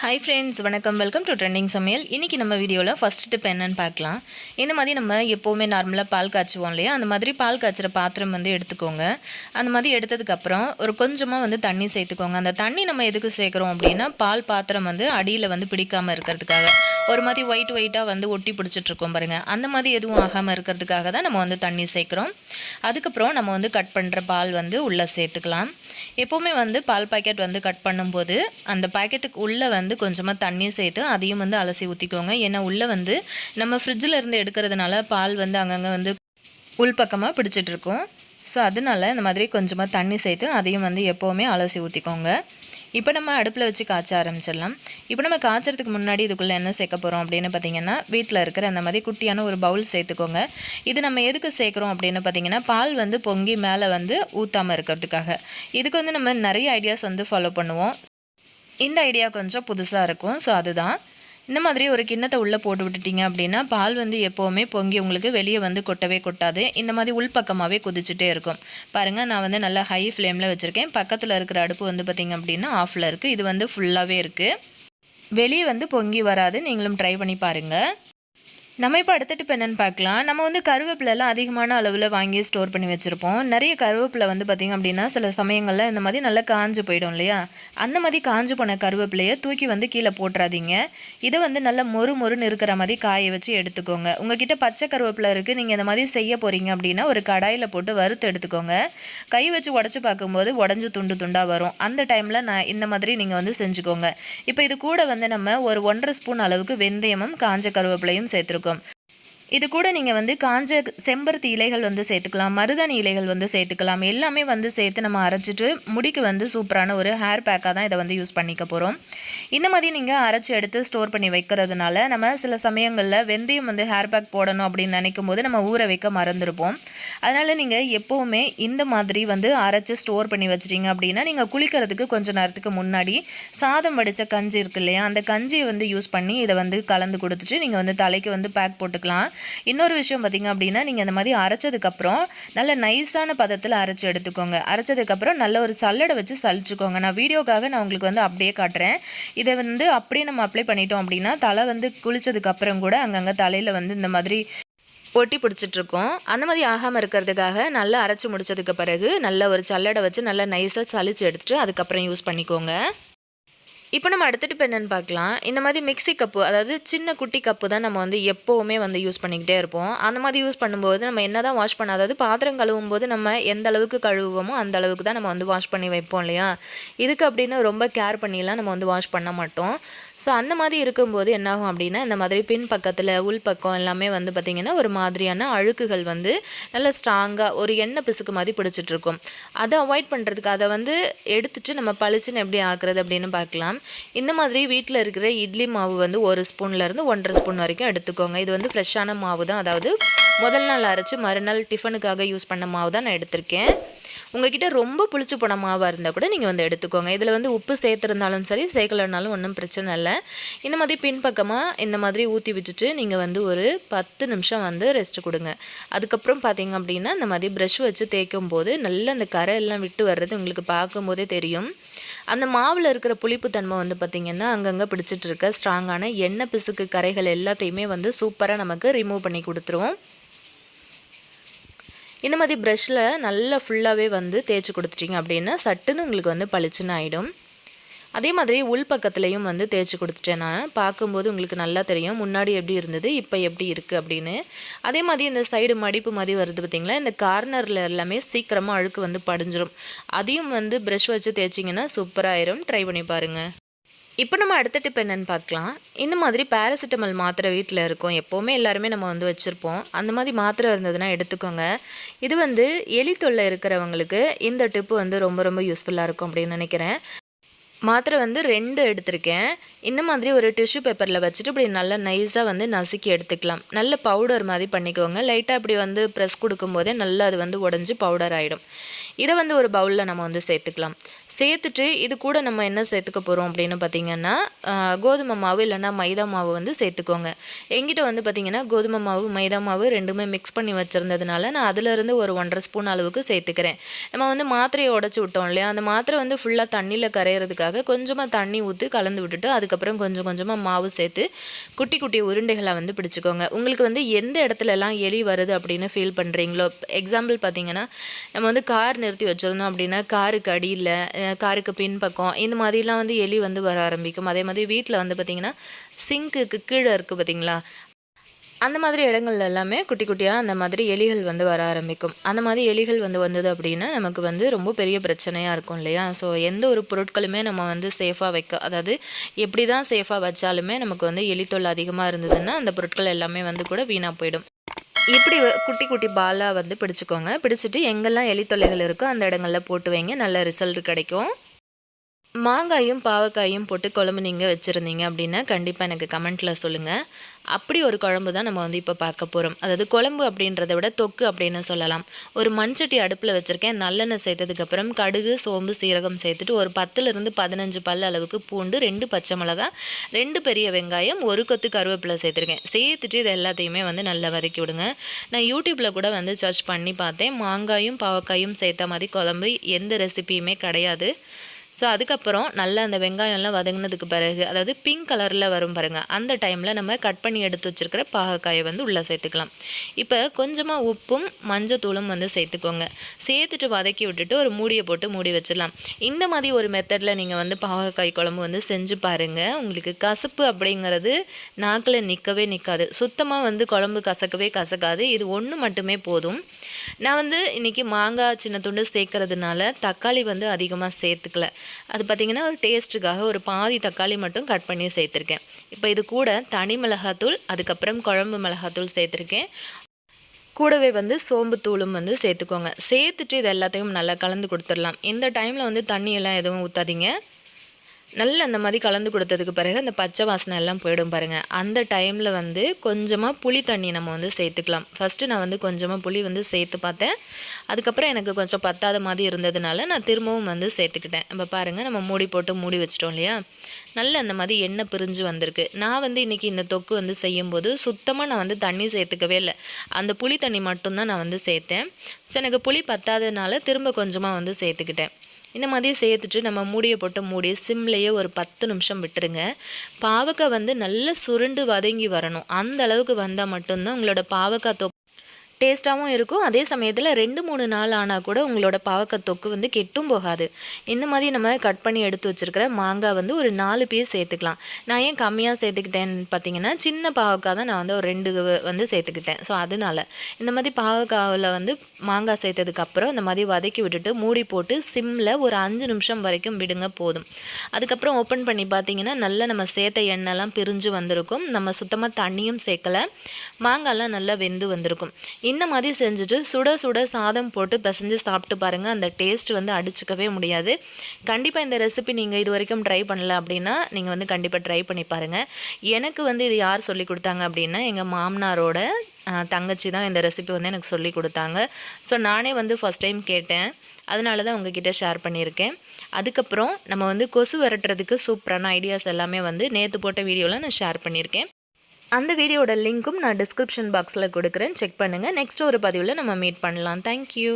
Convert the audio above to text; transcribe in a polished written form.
Hi friends, வணக்கம். Welcome to trending சமையல். இன்னைக்கு நம்ம வீடியோவில் ஃபர்ஸ்ட் டிப் என்னன்னு பார்க்கலாம். இந்த மாதிரி நம்ம எப்போவுமே நார்மலாக பால் காய்ச்சுவோம் இல்லையா, அந்த மாதிரி பால் காய்ச்சுற பாத்திரம் எடுத்துக்கோங்க. அந்த மாதிரி எடுத்ததுக்கப்புறம் ஒரு கொஞ்சமாக தண்ணி சேர்த்துக்கோங்க. அந்த தண்ணி நம்ம எதுக்கு சேர்க்குறோம் அப்படின்னா, பால் பாத்திரம் அடியில் பிடிக்காமல் இருக்கிறதுக்காக. ஒரு மாதிரி ஒயிட்டாக ஒட்டி பிடிச்சிட்ருக்கோம் பாருங்கள், அந்த மாதிரி எதுவும் ஆகாமல் இருக்கிறதுக்காக தான் நம்ம தண்ணி சேர்க்குறோம். அதுக்கப்புறம் நம்ம கட் பண்ணுற பால் உள்ளே சேர்த்துக்கலாம். எப்போவுமே பால் பாக்கெட் கட் பண்ணும்போது அந்த பாக்கெட்டுக்கு உள்ளே கொஞ்சமாக தண்ணி சேர்த்து அதையும் அலசி ஊற்றிக்கோங்க. ஏன்னா உள்ளே நம்ம ஃப்ரிட்ஜில் இருந்து எடுக்கிறதுனால பால் அங்கங்கே உள்பக்கமாக பிடிச்சிட்ருக்கோம். ஸோ அதனால இந்த மாதிரி கொஞ்சமாக தண்ணி சேர்த்து அதையும் எப்போவுமே அலசி ஊற்றிக்கோங்க. இப்போ நம்ம அடுப்பில் வச்சு காய்ச்ச ஆரம்பிச்சிடலாம். இப்போ நம்ம காய்ச்சறதுக்கு முன்னாடி இதுக்குள்ளே என்ன சேர்க்க போகிறோம் அப்படின்னு பார்த்தீங்கன்னா, வீட்டில் இருக்கிற அந்த மாதிரி குட்டியான ஒரு பவுல் சேர்த்துக்கோங்க. இது நம்ம எதுக்கு சேர்க்குறோம் அப்படின்னு பார்த்தீங்கன்னா, பால் பொங்கி மேலே ஊற்றாமல் இருக்கிறதுக்காக. இதுக்கு நம்ம நிறைய ஐடியாஸ் ஃபாலோ பண்ணுவோம். இந்த ஐடியா கொஞ்சம் புதுசாக இருக்கும். ஸோ அதுதான் இந்த மாதிரி ஒரு கிண்ணத்தை உள்ளே போட்டு விட்டுட்டிங்க அப்படின்னா, பால் எப்போவுமே பொங்கி உங்களுக்கு வெளியே கொட்டவே கொட்டாது. இந்த மாதிரி உள்பக்கமாகவே கொதிச்சுட்டே இருக்கும். பாருங்கள், நான் நல்லா ஹை ஃப்ளேமில் வச்சுருக்கேன். பக்கத்தில் இருக்கிற அடுப்பு பார்த்திங்க அப்படின்னா ஆஃபில் இருக்குது. இது ஃபுல்லாகவே இருக்குது. வெளியே பொங்கி வராது. நீங்களும் ட்ரை பண்ணி பாருங்கள். நம்ம இப்போ அடுத்த டிப் என்னென்னு பார்க்கலாம். நம்ம கருவேப்பிலெல்லாம் அதிகமான அளவில் வாங்கி ஸ்டோர் பண்ணி வச்சுருப்போம். நிறைய கருவேப்பிலை பார்த்திங்க அப்படின்னா சில சமயங்களில் இந்த மாதிரி நல்லா காஞ்சு போயிடும் இல்லையா, அந்த மாதிரி காஞ்சு போன கருவேப்பிலையை தூக்கி கீழே போட்டுறாதீங்க. இதை நல்லா மொறுன்னு இருக்கிற மாதிரி காய வச்சு எடுத்துக்கோங்க. உங்ககிட்ட பச்சை கருவேப்பிலை இருக்குது, நீங்கள் இந்த மாதிரி செய்ய போகிறீங்க அப்படின்னா ஒரு கடாயில் போட்டு வறுத்து எடுத்துக்கோங்க. கை வச்சு உடச்சி பார்க்கும்போது உடஞ்சி துண்டாக வரும். அந்த டைமில் நான் இந்த மாதிரி நீங்கள் செஞ்சுக்கோங்க. இப்போ இது கூட நம்ம ஒரு 1.5 ஸ்பூன் அளவுக்கு வெந்தயமும் காஞ்ச கருவேப்பிலையும் சேர்த்துருக்கோம். இது கூட நீங்கள் காஞ்ச செம்பருத்தி இலைகள் சேர்த்துக்கலாம், மருதாணி இலைகள் சேர்த்துக்கலாம். எல்லாமே சேர்த்து நம்ம அரைச்சிட்டு முடிக்கு சூப்பரான ஒரு ஹேர் பேக்காக தான் இதை யூஸ் பண்ணிக்க போகிறோம். இந்த மாதிரி நீங்கள் அரைச்சி எடுத்து ஸ்டோர் பண்ணி வைக்கிறதுனால நம்ம சில சமயங்களில் வெந்தயம் ஹேர் பேக் போடணும் அப்படின்னு நினைக்கும் போது நம்ம ஊற வைக்க மறந்துருப்போம். அதனால் நீங்கள் எப்போவுமே இந்த மாதிரி அரைச்சி ஸ்டோர் பண்ணி வச்சிட்டிங்க அப்படின்னா, நீங்கள் குளிக்கிறதுக்கு கொஞ்சம் நேரத்துக்கு முன்னாடி சாதம் வடித்த கஞ்சி இருக்கு இல்லையா, அந்த கஞ்சியை யூஸ் பண்ணி இதை கலந்து கொடுத்துட்டு நீங்கள் தலைக்கு பேக் போட்டுக்கலாம். இன்னொரு விஷயம் பார்த்திங்க அப்படின்னா, நீங்கள் இந்த மாதிரி அரைச்சதுக்கப்புறம் நல்ல நைஸான பதத்தில் அரைச்சி எடுத்துக்கோங்க. அரைச்சதுக்கப்புறம் நல்ல ஒரு சல்லடை வச்சு சலிச்சுக்கோங்க. நான் வீடியோக்காக உங்களுக்கு அப்படியே காட்டுறேன். இதை அப்படியே நம்ம அப்ளை பண்ணிட்டோம் அப்படின்னா, தலை குளித்ததுக்கப்புறம் கூட அங்கங்கே தலையில் இந்த மாதிரி ஒட்டி பிடிச்சிட்ருக்கோம். அந்த மாதிரி ஆகாமல் இருக்கிறதுக்காக நல்லா அரைச்சி முடித்ததுக்கு பிறகு நல்ல ஒரு சல்லடை வச்சு நல்லா நைஸாக சலிச்சு எடுத்துகிட்டு அதுக்கப்புறம் யூஸ் பண்ணிக்கோங்க. இப்போ நம்ம அடுத்த டிப் என்னென்னு பார்க்கலாம். இந்த மாதிரி மிக்ஸி கப்பு, அதாவது சின்ன குட்டி கப்பு தான் நம்ம எப்போவுமே யூஸ் பண்ணிக்கிட்டே இருப்போம். அந்த மாதிரி யூஸ் பண்ணும்போது நம்ம என்ன தான் வாஷ் பண்ண, அதாவது பாத்திரம் கழுவும் போது நம்ம எந்த அளவுக்கு கழுவுவோமோ அந்த அளவுக்கு தான் நம்ம வாஷ் பண்ணி வைப்போம் இல்லையா. இதுக்கு அப்படின்னு ரொம்ப கேர் பண்ணிலாம் நம்ம வாஷ் பண்ண மாட்டோம். ஸோ அந்த மாதிரி இருக்கும்போது என்னாகும் அப்படின்னா, இந்த மாதிரி பின் பக்கத்தில் உள் பக்கம் எல்லாமே பார்த்திங்கன்னா ஒரு மாதிரியான அழுக்குகள் நல்லா ஸ்ட்ராங்காக ஒரு எண்ணெய் பிசுக்கு மாதிரி பிடிச்சிட்ருக்கும். அதை அவாய்ட் பண்ணுறதுக்கு அதை எடுத்துட்டு நம்ம பளிச்சுன்னு எப்படி ஆக்குறது அப்படின்னு பார்க்கலாம். இந்த மாதிரி வீட்டில் இருக்கிற இட்லி மாவு 1 ஸ்பூன்லேருந்து 1.5 ஸ்பூன் வரைக்கும் எடுத்துக்கோங்க. இது ஃப்ரெஷ்ஷான மாவு தான், அதாவது முதல் நாள் அரைச்சி மறுநாள் டிஃபனுக்காக யூஸ் பண்ண மாவு தான் நான் எடுத்திருக்கேன். உங்கள்கிட்ட ரொம்ப புளிச்சு போன மாவாக இருந்தால் கூட நீங்கள் எடுத்துக்கோங்க. இதில் உப்பு சேர்த்துருந்தாலும் சரி, சேர்க்கலனாலும் ஒன்றும் பிரச்சனை இல்லை. இந்த மாதிரி பின்பக்கமாக இந்த மாதிரி ஊற்றி விட்டுட்டு நீங்கள் ஒரு 10 நிமிஷம் ரெஸ்ட் கொடுங்க. அதுக்கப்புறம் பார்த்தீங்க அப்படின்னா, இந்த மாதிரி ப்ரஷ் வச்சு தேய்க்கும் போது நல்லா அந்த கரை எல்லாம் விட்டு வர்றது உங்களுக்கு பார்க்கும்போதே தெரியும். அந்த மாவில் இருக்கிற புளிப்பு தன்மை பார்த்திங்கன்னா அங்கங்கே பிடிச்சிட்டு இருக்க ஸ்ட்ராங்கான எண்ணெய் பிசுக்கு கரைகள் எல்லாத்தையுமே சூப்பராக நமக்கு ரிமூவ் பண்ணி கொடுத்துருவோம். இந்த மாதிரி ப்ரஷ்ஷில் நல்லா ஃபுல்லாகவே தேய்ச்சி கொடுத்துட்டிங்க அப்படின்னா சட்டுன்னு உங்களுக்கு பளிச்சுன்னு ஆகிடும். அதே மாதிரி உள் பக்கத்துலேயும் தேய்ச்சி கொடுத்துட்டேன். நான் பார்க்கும்போது உங்களுக்கு நல்லா தெரியும் முன்னாடி எப்படி இருந்தது, இப்போ எப்படி இருக்குது அப்படின்னு. அதே மாதிரி இந்த சைடு மடிப்பு மாதிரி வருது பார்த்திங்களா, இந்த கார்னரில் எல்லாமே சீக்கிரமாக அழுக்கு படிஞ்சிடும். அதையும் ப்ரஷ் வச்சு தேய்ச்சிங்கன்னா சூப்பராகிடும். ட்ரை பண்ணி பாருங்கள். இப்போ நம்ம அடுத்த டிப் என்னென்னு பார்க்கலாம். இந்த மாதிரி பேராசிட்டமல் மாத்திரை வீட்டில் இருக்கும், எப்போவுமே எல்லாருமே நம்ம வச்சுருப்போம். அந்த மாதிரி மாத்திரை இருந்ததுன்னா எடுத்துக்கோங்க. இது எலி தொல்லை இருக்கிறவங்களுக்கு இந்த டிப்பு ரொம்ப யூஸ்ஃபுல்லாக இருக்கும் அப்படின்னு நினைக்கிறேன். மாத்திரை 2 எடுத்திருக்கேன். இந்த மாதிரி ஒரு டிஷ்யூ பேப்பரில் வச்சுட்டு இப்படி நல்லா நைஸாக நசுக்கி எடுத்துக்கலாம். நல்ல பவுடர் மாதிரி பண்ணிக்கோங்க. லைட்டாக இப்படி ப்ரெஸ் கொடுக்கும்போதே நல்லா அது உடஞ்சி பவுடர் ஆகிடும். இதை ஒரு பவுலில் நம்ம சேர்த்துக்கலாம். சேர்த்துட்டு இது கூட நம்ம என்ன சேர்த்துக்க போகிறோம் அப்படின்னு பார்த்திங்கன்னா கோதுமை மாவு இல்லைன்னா மைதா மாவு வந்து சேர்த்துக்கோங்க. எங்கிட்ட வந்து பார்த்திங்கன்னா கோதுமை மாவு மைதா மாவு ரெண்டுமே மிக்ஸ் பண்ணி வச்சுருந்ததுனால நான் அதிலேருந்து ஒரு 1.5 ஸ்பூன் அளவுக்கு சேர்த்துக்கிறேன். நம்ம வந்து மாத்திரையை உடச்சி விட்டோம் இல்லையா, அந்த மாத்திரை வந்து ஃபுல்லாக தண்ணியில் கரையிறதுக்காக கொஞ்சமாக தண்ணி ஊற்றி கலந்து விட்டுட்டு அதுக்கப்புறம் கொஞ்சம் கொஞ்சமாக மாவு சேர்த்து குட்டி குட்டி உருண்டைகளை வந்து பிடிச்சிக்கோங்க. உங்களுக்கு வந்து எந்த இடத்துலலாம் எலி வருது அப்படின்னு ஃபீல் பண்ணுறீங்களோ, எக்ஸாம்பிள் பார்த்திங்கன்னா நம்ம வந்து கார் நிறுத்தி வச்சுருந்தோம் அப்படின்னா காருக்கு அடியில், காருக்கு பின்பக்கம் இந்த மாதிரிலாம் வந்து எலி வந்து வர ஆரம்பிக்கும். அதே மாதிரி வீட்டில் வந்து பார்த்திங்கன்னா சிங்க்குக்கு கீழே இருக்குது பார்த்திங்களா, அந்த மாதிரி இடங்கள்ல எல்லாமே குட்டி குட்டியாக அந்த மாதிரி எலிகள் வந்து வர ஆரம்பிக்கும். அந்த மாதிரி எலிகள் வந்து வந்தது அப்படின்னா நமக்கு வந்து ரொம்ப பெரிய பிரச்சனையாக இருக்கும் இல்லையா. ஸோ எந்த ஒரு பொருட்களுமே நம்ம வந்து சேஃபாக வைக்க, அதாவது எப்படி தான் சேஃபாக வச்சாலுமே நமக்கு வந்து எலித்தொல்லை அதிகமாக இருந்ததுன்னா அந்த பொருட்கள் எல்லாமே வந்து கூட வீணாக போயிடும். இப்படி குட்டி குட்டி பாலாக வந்து பிடிச்சிக்கோங்க. பிடிச்சிட்டு எங்கெல்லாம் எலித்தொல்லைகள் இருக்கோ அந்த இடங்களில் போட்டு வைங்க, நல்ல ரிசல்ட் கிடைக்கும். மாங்காயும் பாவக்காயும் போட்டு குழம்பு நீங்கள் வச்சுருந்தீங்க அப்படின்னா கண்டிப்பாக எனக்கு கமெண்ட்டில் சொல்லுங்கள். அப்படி ஒரு குழம்பு தான் நம்ம வந்து இப்போ பார்க்க போகிறோம். அதாவது குழம்பு அப்படின்றத விட தொக்கு அப்படின்னு சொல்லலாம். ஒரு மண்சட்டி அடுப்பில் வச்சுருக்கேன். நல்லெண்ணெய் சேர்த்ததுக்கப்புறம் கடுகு சோம்பு சீரகம் சேர்த்துட்டு ஒரு 10லிருந்து 15 பல் அளவுக்கு பூண்டு, 2 பச்சை மிளகாய், 2 பெரிய வெங்காயம், 1 கொத்து கருவேப்பிலை சேர்த்துருக்கேன். சேர்த்துட்டு இது எல்லாத்தையுமே வந்து நல்லா வதக்கி விடுங்க. நான் யூடியூப்பில் கூட வந்து சர்ச் பண்ணி பார்த்தேன். மாங்காயும் பாவக்காயும் சேர்த்த மாதிரி குழம்பு எந்த ரெசிபியுமே கிடையாது. ஸோ அதுக்கப்புறம் நல்லா அந்த வெங்காயம்லாம் வதங்கினதுக்கு பிறகு, அதாவது பிங்க் கலரில் வரும் பாருங்கள், அந்த டைமில் நம்ம கட் பண்ணி எடுத்து வச்சுருக்கிற பாகக்காயை வந்து உள்ளே சேர்த்துக்கலாம். இப்போ கொஞ்சமாக உப்பும் மஞ்சத்தூளும் வந்து சேர்த்துக்கோங்க. சேர்த்துட்டு வதக்கி விட்டுட்டு ஒரு மூடியை போட்டு மூடி வச்சிடலாம். இந்த மாதிரி ஒரு மெத்தடில் நீங்கள் வந்து பாகக்காய் குழம்பு வந்து செஞ்சு பாருங்கள். உங்களுக்கு கசப்பு அப்படிங்கிறது நாக்கில் நிற்கவே நிற்காது. சுத்தமாக வந்து குழம்பு கசக்கவே கசக்காது. இது ஒன்று மட்டுமே போதும். நான் வந்து இன்றைக்கி மாங்காய் சின்ன துண்டு சேர்க்கறதுனால தக்காளி வந்து அதிகமாக சேர்த்துக்கல. அது பார்த்திங்கன்னா ஒரு டேஸ்ட்டுக்காக ஒரு பாதி தக்காளி மட்டும் கட் பண்ணி சேர்த்துருக்கேன். இப்போ இது கூட தனி மிளகாத்தூள், அதுக்கப்புறம் குழம்பு மிளகாத்தூள் சேர்த்துருக்கேன். கூடவே வந்து சோம்பு தூளும் வந்து சேர்த்துக்கோங்க. சேர்த்துட்டு இது எல்லாத்தையும் நல்லா கலந்து கொடுத்துடலாம். இந்த டைமில் வந்து தண்ணியெல்லாம் எதுவும் ஊற்றாதீங்க. நல்லா அந்த மாதிரி கலந்து கொடுத்ததுக்கு பிறகு அந்த பச்சை வாசனை எல்லாம் போயிடும் பாருங்கள். அந்த டைமில் வந்து கொஞ்சமாக புளி தண்ணி நம்ம வந்து சேர்த்துக்கலாம். ஃபஸ்ட்டு நான் வந்து கொஞ்சமாக புளி வந்து சேர்த்து பார்த்தேன். அதுக்கப்புறம் எனக்கு கொஞ்சம் பத்தாத மாதிரி இருந்ததுனால நான் திரும்பவும் வந்து சேர்த்துக்கிட்டேன். இப்போ பாருங்கள், நம்ம மூடி போட்டு மூடி வச்சிட்டோம் இல்லையா, நல்ல அந்த மாதிரி எண்ணெய் பிரிஞ்சு வந்திருக்கு. நான் வந்து இன்றைக்கி இந்த தொக்கு வந்து செய்யும்போது சுத்தமாக நான் வந்து தண்ணி சேர்த்துக்கவே இல்லை. அந்த புளி தண்ணி மட்டும்தான் நான் வந்து சேர்த்தேன். ஸோ எனக்கு புளி பத்தாததுனால திரும்ப கொஞ்சமாக வந்து சேர்த்துக்கிட்டேன். இந்த மாதிரி சேர்த்துட்டு நம்ம மூடியை போட்டு மூடி சிம்லேயே ஒரு 10 நிமிஷம் விட்டுருங்க. பாவக்காய் வந்து நல்லா சுருண்டு வதங்கி வரணும். அந்த அளவுக்கு வந்தால் மட்டும்தான் உங்களோட பாவக்காய் தொக்கு டேஸ்ட்டாகவும் இருக்கும். அதே சமயத்தில் 2-3 நாள் ஆனால் கூட உங்களோட பாவக்காய் தொக்கு வந்து கெட்டும் போகாது. இந்த மாதிரி நம்ம கட் பண்ணி எடுத்து வச்சுருக்கிற மாங்காய் வந்து ஒரு 4 பீஸ் சேர்த்துக்கலாம். நான் ஏன் கம்மியாக சேர்த்துக்கிட்டேன்னு பார்த்தீங்கன்னா, சின்ன பாவக்காய் தான் நான் வந்து ஒரு 2 வந்து சேர்த்துக்கிட்டேன். ஸோ அதனால் இந்த மாதிரி பாவக்காயில் வந்து மாங்காய் சேர்த்ததுக்கப்புறம் இந்த மாதிரி வதக்கி விட்டுட்டு மூடி போட்டு சிம்மில் ஒரு 5 நிமிஷம் வரைக்கும் விடுங்க, போதும். அதுக்கப்புறம் ஓப்பன் பண்ணி பார்த்தீங்கன்னா நல்லா நம்ம சேர்த்த எண்ணெய்லாம் பிரிஞ்சு வந்திருக்கும். நம்ம சுத்தமாக தண்ணியும் சேர்க்கலை. மாங்காய்லாம் நல்லா வெந்து வந்திருக்கும். இந்த மாதிரி செஞ்சுட்டு சுட சுட சாதம் போட்டு பிசைஞ்சு சாப்பிட்டு பாருங்கள். அந்த டேஸ்ட் வந்து அடிச்சுக்கவே முடியாது. கண்டிப்பாக இந்த ரெசிபி நீங்கள் இது வரைக்கும் ட்ரை பண்ணல அப்படின்னா நீங்கள் வந்து கண்டிப்பாக ட்ரை பண்ணி பாருங்கள். எனக்கு வந்து இது யார் சொல்லி கொடுத்தாங்க அப்படின்னா, எங்கள் மாமனாரோட தங்கச்சி தான் இந்த ரெசிபி வந்து எனக்கு சொல்லி கொடுத்தாங்க. ஸோ நானே வந்து ஃபஸ்ட் டைம் கேட்டேன், அதனால தான் உங்ககிட்ட ஷேர் பண்ணியிருக்கேன். அதுக்கப்புறம் நம்ம வந்து கொசு விரட்டுறதுக்கு சூப்பரான ஐடியாஸ் எல்லாமே வந்து நேற்று போட்ட வீடியோவில் நான் ஷேர் பண்ணியிருக்கேன். அந்த வீடியோட லிங்க்கும் நான் டிஸ்கிரிப்ஷன் பாக்ஸில் கொடுக்குறேன், செக் பண்ணுங்கள். நெக்ஸ்ட் ஒரு பதிவில் நம்ம மீட் பண்ணலாம். தேங்க்யூ.